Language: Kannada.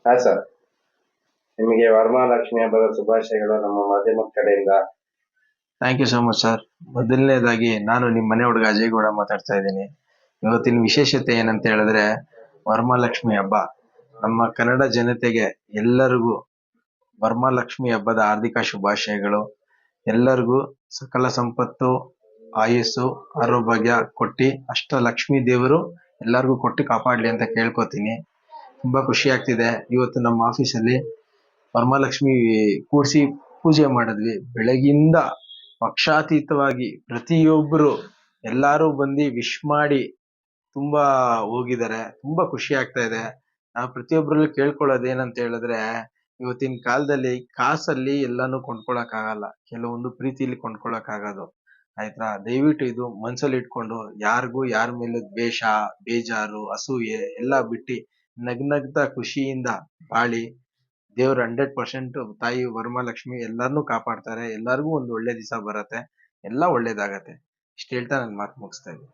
ಹಾ ಸರ್, ನಿಮಗೆ ವರಮಹಾಲಕ್ಷ್ಮಿ ಹಬ್ಬದ ಶುಭಾಶಯಗಳು ನಮ್ಮ ಮಾಧ್ಯಮದ ಕಡೆಯಿಂದ. Thank you so much sir. ಮೊದಲನೇದಾಗಿ ನಾನು ನಿಮ್ಮ ಮನೆ ಹುಡುಗ ಅಜಯ್ ಗೌಡ ಮಾತಾಡ್ತಾ ಇದ್ದೀನಿ. ಇವತ್ತಿನ ವಿಶೇಷತೆ ಏನಂತ ಹೇಳಿದ್ರೆ ವರಮಹಾಲಕ್ಷ್ಮಿ ಹಬ್ಬ. ನಮ್ಮ ಕನ್ನಡ ಜನತೆಗೆ ಎಲ್ಲರಿಗೂ ವರಮಹಾಲಕ್ಷ್ಮಿ ಹಬ್ಬದ ಹಾರ್ದಿಕ ಶುಭಾಶಯಗಳು. ಎಲ್ಲರಿಗೂ ಸಕಲ ಸಂಪತ್ತು, ಆಯುಸ್ಸು, ಆರೋಗ್ಯ ಕೊಟ್ಟಿ ಅಷ್ಟಲಕ್ಷ್ಮಿ ದೇವರು ಎಲ್ಲರಿಗೂ ಕೊಟ್ಟು ಕಾಪಾಡಲಿ ಅಂತ ಕೇಳ್ಕೊತೀನಿ. ತುಂಬಾ ಖುಷಿ ಆಗ್ತಿದೆ. ಇವತ್ತು ನಮ್ಮ ಆಫೀಸಲ್ಲಿ ವರಮಹಾಲಕ್ಷ್ಮಿ ಕೂಡಿಸಿ ಪೂಜೆ ಮಾಡಿದ್ವಿ. ಬೆಳಗಿಂದ ಪಕ್ಷಾತೀತವಾಗಿ ಪ್ರತಿಯೊಬ್ಬರು ಎಲ್ಲಾರು ಬಂದು ವಿಶ್ ಮಾಡಿ ತುಂಬಾ ಹೋಗಿದ್ದಾರೆ. ತುಂಬಾ ಖುಷಿ ಆಗ್ತಾ ಇದೆ. ನಾವು ಪ್ರತಿಯೊಬ್ಬರಲ್ಲಿ ಕೇಳ್ಕೊಳ್ಳೋದು ಏನಂತ ಹೇಳಿದ್ರೆ, ಇವತ್ತಿನ ಕಾಲದಲ್ಲಿ ಕಾಸಲ್ಲಿ ಎಲ್ಲಾನು ಕೊಂಡ್ಕೊಳಕ್ ಆಗಲ್ಲ, ಕೆಲವೊಂದು ಪ್ರೀತಿಲಿ ಕೊಂಡ್ಕೊಳಕ್ ಆಗೋದು. ಆಯ್ತಾ? ದಯವಿಟ್ಟು ಇದು ಮನ್ಸಲ್ಲಿ ಇಟ್ಕೊಂಡು ಯಾರಿಗೂ ಯಾರ ಮೇಲೆ ದ್ವೇಷ, ಬೇಜಾರು, ಅಸೂಯೆ ಎಲ್ಲ ಬಿಟ್ಟು ನಗ್ನಗ್ತಾ ಖುಷಿಯಿಂದ ಬಾಳಿ ದೇವ್ರು 100% ತಾಯಿ ವರಮಹಾಲಕ್ಷ್ಮಿ ಎಲ್ಲಾರ್ನೂ ಕಾಪಾಡ್ತಾರೆ. ಎಲ್ಲಾರ್ಗೂ ಒಂದು ಒಳ್ಳೆ ದಿವಸ ಬರತ್ತೆ. ಎಲ್ಲ ಒಳ್ಳೇದಾಗತ್ತೆ. ಇಷ್ಟ ಹೇಳ್ತಾ ನನ್ನ ಮಾತು ಮುಗಿಸ್ತಾ ಇದ್ದೀನಿ.